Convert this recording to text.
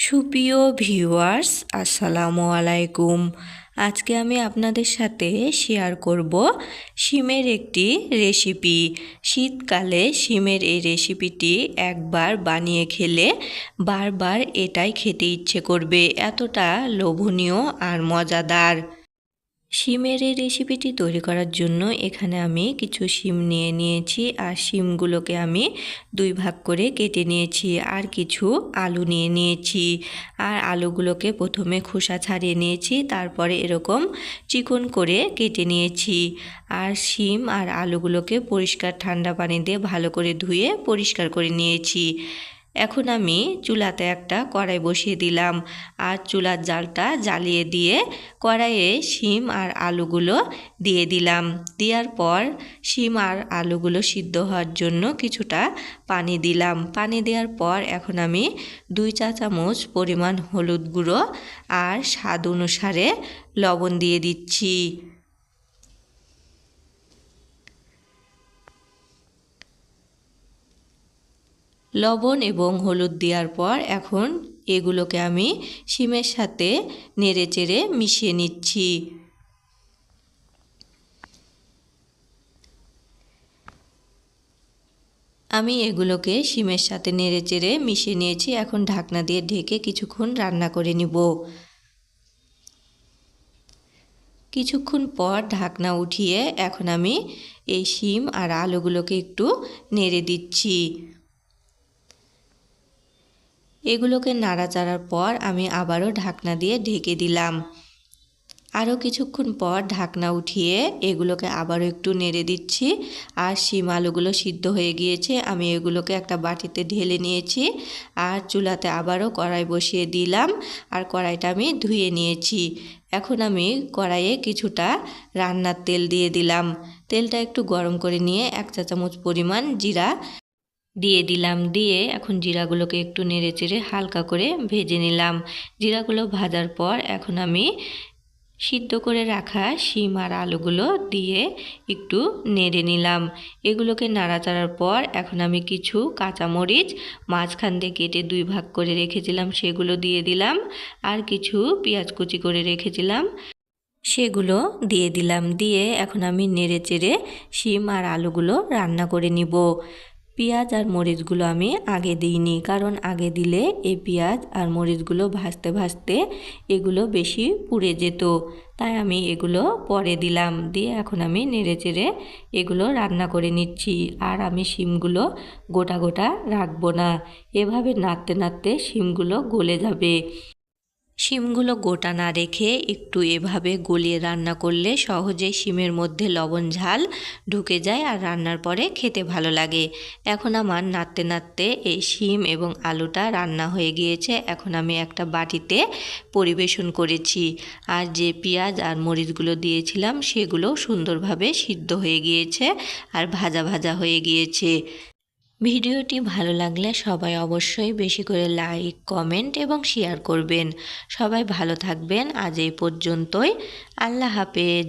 সুপ্রিয় ভিউয়ার্স, আসসালামু আলাইকুম। আজকে আমি আপনাদের সাথে শেয়ার করব শিমের একটি রেসিপি। শীতকালে শিমের এই রেসিপিটি একবার বানিয়ে খেলে বারবার এটাই খেতে ইচ্ছে করবে, এতটা লোভনীয় আর মজাদার। শিমের এই রেসিপিটি তৈরি করার জন্য এখানে আমি কিছু শিম নিয়ে নিয়েছি, আর শিমগুলোকে আমি দুই ভাগ করে কেটে নিয়েছি। আর কিছু আলু নিয়ে নিয়েছি, আর আলুগুলোকে প্রথমে খোসা ছাড়িয়ে নিয়েছি, তারপরে এরকম চিকন করে কেটে নিয়েছি। আর শিম আর আলুগুলোকে পরিষ্কার ঠান্ডা পানি দিয়ে ভালো করে ধুয়ে পরিষ্কার করে নিয়েছি। এখন আমি চুলাতে একটা কড়াই বসিয়ে দিলাম, আর চুলার জালটা জ্বালিয়ে দিয়ে কড়াইয়ে শিম আর আলুগুলো দিয়ে দিলাম। দেওয়ার পর শিম আর আলুগুলো সিদ্ধ হওয়ার জন্য কিছুটা পানি দিলাম। পানি দেওয়ার পর এখন আমি 2 চা চামচ পরিমাণ হলুদ গুঁড়ো আর স্বাদ অনুসারে লবণ দিয়ে দিচ্ছি। লবণ এবং হলুদ দেওয়ার পর এখন এগুলোকে আমি শিমের সাথে নেড়েচেড়ে মিশিয়ে নিচ্ছি। আমি এগুলোকে শিমের সাথে নেড়েচেড়ে মিশিয়ে নিয়েছি। এখন ঢাকনা দিয়ে ঢেকে কিছুক্ষণ রান্না করে নিব। কিছুক্ষণ পর ঢাকনা উঠিয়ে এখন আমি এই শিম আর আলুগুলোকে একটু নেড়ে দিচ্ছি। এগুলোকে নাড়াচাড়ার পর আমি আবারও ঢাকনা দিয়ে ঢেকে দিলাম। আরও কিছুক্ষণ পর ঢাকনা উঠিয়ে এগুলোকে আবারও একটু নেড়ে দিচ্ছি। আর শিম আলুগুলো সিদ্ধ হয়ে গিয়েছে, আমি এগুলোকে একটা বাটিতে ঢেলে নিয়েছি। আর চুলাতে আবারও কড়াই বসিয়ে দিলাম, আর কড়াইটা আমি ধুয়ে নিয়েছি। এখন আমি কড়াইয়ে কিছুটা রান্নার তেল দিয়ে দিলাম। তেলটা একটু গরম করে নিয়ে 1 চা চামচ পরিমাণ জিরা দিয়ে দিলাম। দিয়ে এখন জিরাগুলোকে একটু নেড়েচেড়ে হালকা করে ভেজে নিলাম। জিরাগুলো ভাজার পর এখন আমি সিদ্ধ করে রাখা শিম আর আলুগুলো দিয়ে একটু নেড়ে নিলাম। এগুলোকে নাড়াচাড়ার পর এখন আমি কিছু কাঁচামরিচ মাঝখান দিয়ে কেটে 2 ভাগ করে রেখেছিলাম সেগুলো দিয়ে দিলাম। আর কিছু পেঁয়াজ কুচি করে রেখেছিলাম সেগুলো দিয়ে দিলাম। দিয়ে এখন আমি নেড়েচেড়ে শিম আর আলুগুলো রান্না করে নিব। পেঁয়াজ আর মরিচগুলো আমি আগে দিইনি, কারণ আগে দিলে এই পেঁয়াজ আর মরিচগুলো ভাজতে ভাজতে এগুলো বেশি পুড়ে যেত, তাই আমি এগুলো পরে দিলাম। দিয়ে এখন আমি নেড়েচেড়ে এগুলো রান্না করে নিচ্ছি। আর আমি শিমগুলো গোটা গোটা রাখবো না, এভাবে নাড়তে নাড়তে শিমগুলো গলে যাবে। শিমগুলো গোটা না রেখে একটু এভাবে গলিয়ে রান্না করলে সহজেই শিমের মধ্যে লবণ ঝাল ঢুকে যায়, আর রান্নার পরে খেতে ভালো লাগে। এখন আমার নাড়তে নাড়তে এই শিম এবং আলুটা রান্না হয়ে গিয়েছে। এখন আমি একটা বাটিতে পরিবেশন করেছি। আর যে পেঁয়াজ আর মরিচগুলো দিয়েছিলাম সেগুলো সুন্দরভাবে সিদ্ধ হয়ে গিয়েছে আর ভাজা ভাজা হয়ে গিয়েছে। ভিডিওটি ভালো লাগলে সবাই অবশ্যই বেশি করে লাইক, কমেন্ট এবং শেয়ার করবেন। সবাই ভালো থাকবেন। আজ এই পর্যন্তই। আল্লাহ হাফেজ।